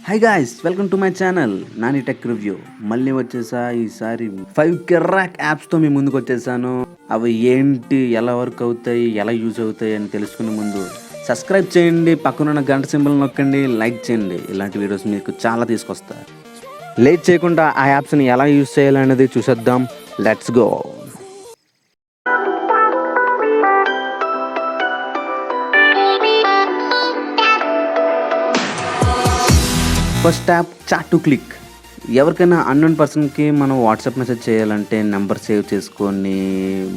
Hi guys, welcome to my channel Nani tech review. మళ్ళీ వచ్చేసా ఈసారి 5 కిరాక్ యాప్స్తో మీ ముందుకు వచ్చేసాను. అవి ఏంటి, ఎలా వర్క్ అవుతాయి, ఎలా యూజ్ అవుతాయి అని తెలుసుకునే ముందు సబ్స్క్రైబ్ చేయండి, పక్కనున్న గంట సింబల్ నొక్కండి, లైక్ చేయండి. ఇలాంటి వీడియోస్ మీకు చాలా తీసుకొస్తా. లేట్ చేయకుండా ఆ యాప్స్ని ఎలా యూజ్ చేయాలనేది చూసేద్దాం. Let's go. First app chat to click. ఎవరికైనా అన్నోన్ పర్సన్కి మనం వాట్సాప్ మెసేజ్ చేయాలంటే నెంబర్ సేవ్ చేసుకొని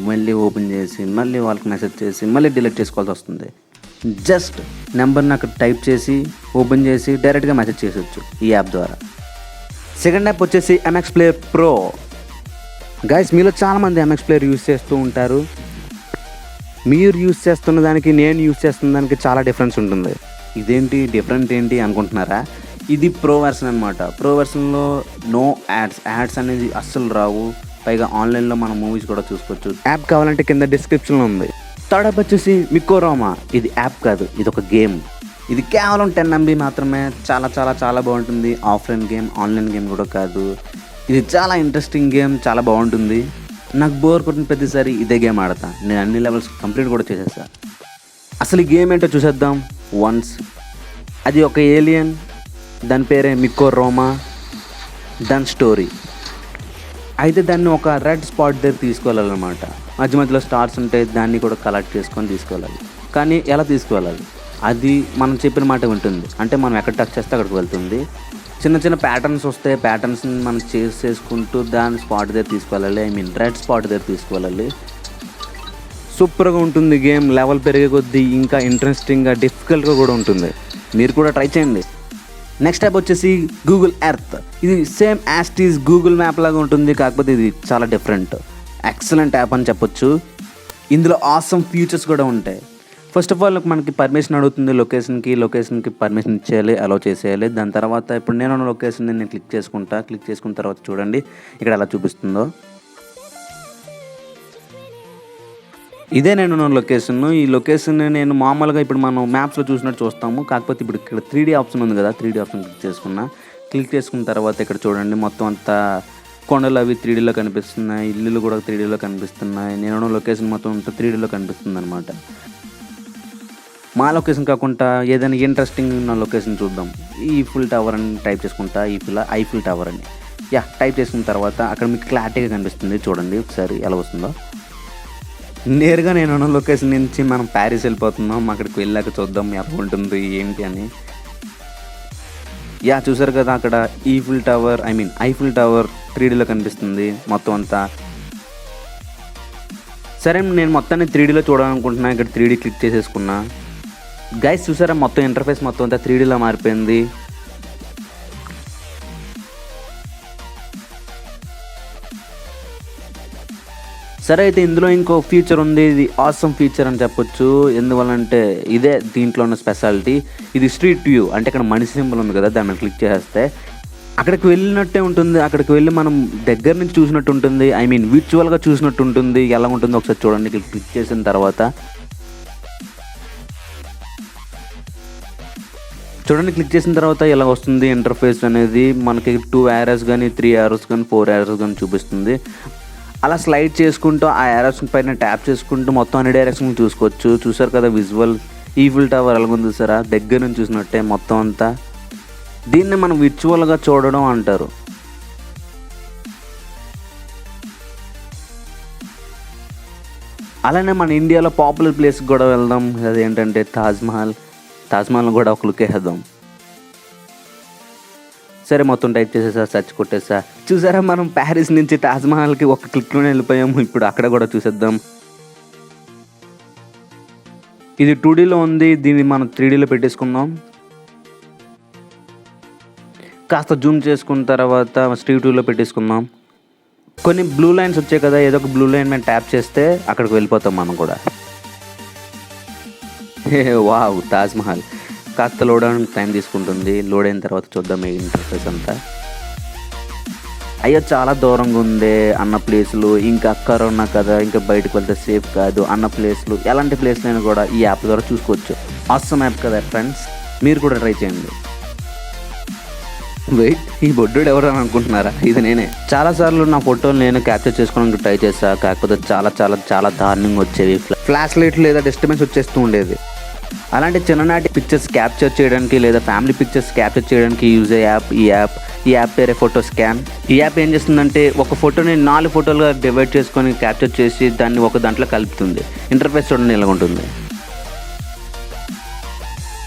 మళ్ళీ ఓపెన్ చేసి మళ్ళీ వాళ్ళకి మెసేజ్ చేసి మళ్ళీ డిలీట్ చేసుకోవాల్సి వస్తుంది. జస్ట్ నెంబర్ని అక్కడ టైప్ చేసి ఓపెన్ చేసి డైరెక్ట్గా మెసేజ్ చేసొచ్చు ఈ యాప్ ద్వారా. సెకండ్ యాప్ వచ్చేసి ఎంఎక్స్ ప్లేయర్ ప్రో. గైస్, మీలో చాలామంది ఎంఎక్స్ ప్లేయర్ యూజ్ చేస్తూ ఉంటారు. మీరు యూజ్ చేస్తున్న దానికి నేను యూజ్ చేస్తున్న దానికి చాలా డిఫరెన్స్ ఉంటుంది. ఇదేంటి డిఫరెంట్ ఏంటి అనుకుంటున్నారా? ఇది ప్రో వెర్షన్ అనమాట. ప్రో వెర్షన్లో నో యాడ్స్ అనేది అస్సలు రావు. పైగా ఆన్లైన్లో మనం మూవీస్ కూడా చూసుకోవచ్చు. యాప్ కావాలంటే కింద డిస్క్రిప్షన్లో ఉంది. థర్డ్ యాప్ వచ్చేసి మికోరోమా. ఇది యాప్ కాదు, ఇది ఒక గేమ్. ఇది కేవలం 10 MB మాత్రమే. చాలా చాలా చాలా బాగుంటుంది. ఆఫ్లైన్ గేమ్, ఆన్లైన్ గేమ్ కూడా కాదు. ఇది చాలా ఇంట్రెస్టింగ్ గేమ్, చాలా బాగుంటుంది. నాకు బోర్ కొట్టిన ప్రతిసారి ఇదే గేమ్ ఆడతా. నేను అన్ని లెవెల్స్ కంప్లీట్ కూడా చేసేస్తా. అసలు ఈ గేమ్ ఏంటో చూసేద్దాం వన్స్. అది ఒక ఏలియన్, దాని పేరే మికోరోమా. దాని స్టోరీ అయితే దాన్ని ఒక రెడ్ స్పాట్ దగ్గర తీసుకెళ్ళాలన్నమాట. మధ్య మధ్యలో స్టార్స్ ఉంటాయి, దాన్ని కూడా కలెక్ట్ చేసుకొని తీసుకెళ్ళాలి. కానీ ఎలా తీసుకువెళ్ళాలి, అది మనం చెప్పిన మాట వింటుంది. అంటే మనం ఎక్కడ టచ్ చేస్తే అక్కడికి వెళ్తుంది. చిన్న చిన్న ప్యాటర్న్స్ వస్తాయి. ప్యాటర్న్స్ని మనం చేసుకుంటూ దాని స్పాట్ దగ్గర తీసుకువెళ్ళాలి. రెడ్ స్పాట్ దగ్గర తీసుకువెళ్ళాలి. సూపర్గా ఉంటుంది గేమ్. లెవెల్ పెరిగే కొద్దీ ఇంకా ఇంట్రెస్టింగ్గా, డిఫికల్ట్గా కూడా ఉంటుంది. మీరు కూడా ట్రై చేయండి. నెక్స్ట్ యాప్ వచ్చేసి గూగుల్ ఎర్త్. ఇది సేమ్ యాస్టీస్ గూగుల్ మ్యాప్ లాగా ఉంటుంది, కాకపోతే ఇది చాలా డిఫరెంట్. ఎక్సలెంట్ యాప్ అని చెప్పొచ్చు. ఇందులో ఆసమ్ ఫీచర్స్ కూడా ఉంటాయి. ఫస్ట్ ఆఫ్ ఆల్ మనకి పర్మిషన్ అడుగుతుంది. లొకేషన్కి పర్మిషన్ ఇచ్చేయాలి, అలౌ చేసేయాలి. దాని తర్వాత ఇప్పుడు నేను లొకేషన్ని నేను క్లిక్ చేసుకున్న తర్వాత చూడండి ఇక్కడ ఎలా చూపిస్తుందో. ఇదే నేను లొకేషన్. ఈ లొకేషన్ నేను మామూలుగా ఇప్పుడు మనం మ్యాప్స్లో చూసినట్టు చూస్తాము. కాకపోతే ఇప్పుడు ఇక్కడ 3D ఆప్షన్ ఉంది కదా, 3D ఆప్షన్ క్లిక్ చేసుకున్న తర్వాత ఇక్కడ చూడండి మొత్తం అంతా కొండలు అవి 3Dలో కనిపిస్తున్నాయి. ఇల్లులు కూడా 3Dలో కనిపిస్తున్నాయి. నేను లొకేషన్ మొత్తం అంతా 3Dలో కనిపిస్తుంది అనమాట. మా లొకేషన్ కాకుండా ఏదైనా ఇంట్రెస్టింగ్ ఉన్న లొకేషన్ చూద్దాం. ఈఫిల్ టవర్ అని టైప్ చేసుకుంటా. ఐఫిల్ టవర్ అని టైప్ చేసుకున్న తర్వాత అక్కడ మీకు క్లారిటీగా కనిపిస్తుంది. చూడండి ఒకసారి ఎలా వస్తుందో. నేరుగా నేను లొకేషన్ నుంచి మనం ప్యారిస్ వెళ్ళిపోతున్నాం. అక్కడికి వెళ్ళాక చూద్దాం ఎలా ఉంటుంది ఏంటి అని. చూసారు కదా, అక్కడ ఐఫిల్ టవర్ 3Dలో కనిపిస్తుంది మొత్తం అంతా. సరే, నేను మొత్తాన్ని 3Dలో చూడాలనుకుంటున్నా. ఇక్కడ 3D క్లిక్ చేసేసుకున్నా. గైస్ చూసారా, మొత్తం ఇంటర్ఫేస్ మొత్తం అంతా 3Dలో మారిపోయింది. సరే, అయితే ఇందులో ఇంకో ఫీచర్ ఉంది. ఇది ఆసమ్ ఫీచర్ అని చెప్పొచ్చు. ఎందువల్లంటే ఇదే దీంట్లో ఉన్న స్పెషాలిటీ. ఇది స్ట్రీట్ వ్యూ. అంటే ఇక్కడ మనిషి సింబల్ ఉంది కదా, దాన్ని క్లిక్ చేస్తే అక్కడికి వెళ్ళినట్టే ఉంటుంది. అక్కడికి వెళ్ళి మనం దగ్గర నుంచి చూసినట్టు ఉంటుంది. విర్చువల్గా చూసినట్టు ఉంటుంది. ఎలా ఉంటుందో ఒకసారి చూడండి. క్లిక్ చేసిన తర్వాత క్లిక్ చేసిన తర్వాత ఎలా వస్తుంది ఇంటర్ఫేస్ అనేది. మనకి 2 arrows కానీ 3 arrows కానీ 4 arrows కానీ చూపిస్తుంది. అలా స్లైడ్ చేసుకుంటూ ఆ యారోస్ పైన ట్యాప్ చేసుకుంటూ మొత్తం అన్ని డైరెక్షన్ చూసుకోవచ్చు. చూసారు కదా విజువల్. ఈఫిల్ టవర్ ఎలాగుంది చూసారా, దగ్గర నుంచి చూసినట్టే మొత్తం అంతా. దీన్ని మనం విర్చువల్గా చూడడం అంటారు. అలానే మన ఇండియాలో పాపులర్ ప్లేస్కి కూడా వెళ్దాం. అదేంటంటే తాజ్మహల్ కూడా ఒక లుక్ వేద్దాం. సరే, మొత్తం టైప్ చేసేసా, సెర్చ్ కొట్టేసా. చూసారా, మనం ప్యారిస్ నుంచి తాజ్మహల్కి ఒక క్లిక్లోనే వెళ్ళిపోయాము. ఇప్పుడు అక్కడ కూడా చూసేద్దాం. ఇది 2Dలో ఉంది. దీన్ని మనం 3Dలో పెట్టేసుకుందాం. కాస్త జూమ్ చేసుకున్న తర్వాత స్ట్రీట్ వ్యూలో పెట్టేసుకుందాం. కొన్ని బ్లూ లైన్స్ వచ్చాయి కదా, ఏదో ఒక బ్లూ లైన్ మీద ట్యాప్ చేస్తే అక్కడికి వెళ్ళిపోతాం మనం కూడా. వావ్, తాజ్మహల్. కాస్త లోడ్ అవడానికి టైం తీసుకుంటుంది. లోడ్ అయిన తర్వాత చూద్దాం ఈ ఇంటర్ఫేస్ అంతా. అయ్యో చాలా దూరంగా ఉంది అన్న ప్లేసులు, ఇంకా కరోనా కదా, ఇంకా బయటకు వెళ్తే సేఫ్ కాదు అన్న ప్లేసులు, ఎలాంటి ప్లేస్లైనా కూడా ఈ యాప్ ద్వారా చూసుకోవచ్చు. ఆసమ్ యాప్ కదా ఫ్రెండ్స్, మీరు కూడా ట్రై చేయండి. వెయిట్, ఈ బొడ్డోడు ఎవరు అని అనుకుంటున్నారా? ఇది నేనే. చాలాసార్లు నా ఫోటోలు నేను క్యాప్చర్ చేసుకోవడానికి ట్రై చేశా. కాకపోతే చాలా చాలా చాలా దారుణంగా వచ్చేవి. ఫ్లాష్ లైట్ లేదా డిస్టర్బెన్స్ వచ్చేస్తూ ఉండేది. అలాంటి చిన్ననాటి పిక్చర్స్ క్యాప్చర్ చేయడానికి లేదా ఫ్యామిలీ పిక్చర్స్ క్యాప్చర్ చేయడానికి యూజ్ అయ్యే ఈ యాప్ పేరే ఫోటో స్కాన్. ఈ యాప్ ఏం చేస్తుందంటే ఒక ఫోటోని 4 ఫోటోలుగా డివైడ్ చేసుకొని క్యాప్చర్ చేసి దాన్ని ఒక దాంట్లో కలుపుతుంది. ఇంటర్ఫేస్ చూడండి ఇలా ఉంటుంది.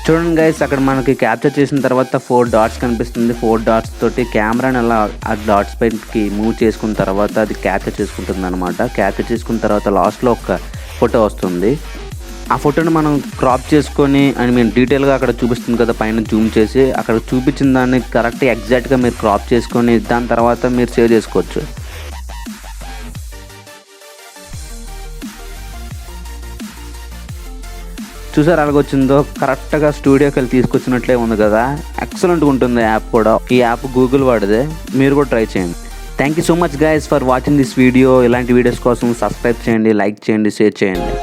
చూడండి గైస్, అక్కడ మనకి క్యాప్చర్ చేసిన తర్వాత 4 డాట్స్ కనిపిస్తుంది. 4 డాట్స్ తోటి కెమెరాని అలా ఆ డాట్స్ పైకి మూవ్ చేసుకున్న తర్వాత అది క్యాప్చర్ చేసుకుంటుంది అనమాట. క్యాప్చర్ చేసుకున్న తర్వాత లాస్ట్లో ఒక ఫోటో వస్తుంది. ఆ ఫోటోని మనం క్రాప్ చేసుకొని డీటెయిల్గా అక్కడ చూపిస్తుంది కదా, పైన జూమ్ చేసి అక్కడ చూపించిన దాన్ని కరెక్ట్ ఎగ్జాక్ట్గా మీరు క్రాప్ చేసుకొని దాని తర్వాత మీరు సేవ్ చేసుకోవచ్చు. చూసారు అలాగొచ్చిందో? కరెక్ట్గా స్టూడియోకి వెళ్ళి తీసుకొచ్చినట్లే ఉంది కదా. ఎక్సలెంట్గా ఉంటుంది యాప్ కూడా. ఈ యాప్ గూగుల్ వాడిదే, మీరు కూడా ట్రై చేయండి. Thank you so much guys for watching this video. ఇలాంటి వీడియోస్ కోసం సబ్స్క్రైబ్ చేయండి, లైక్ చేయండి, షేర్ చేయండి.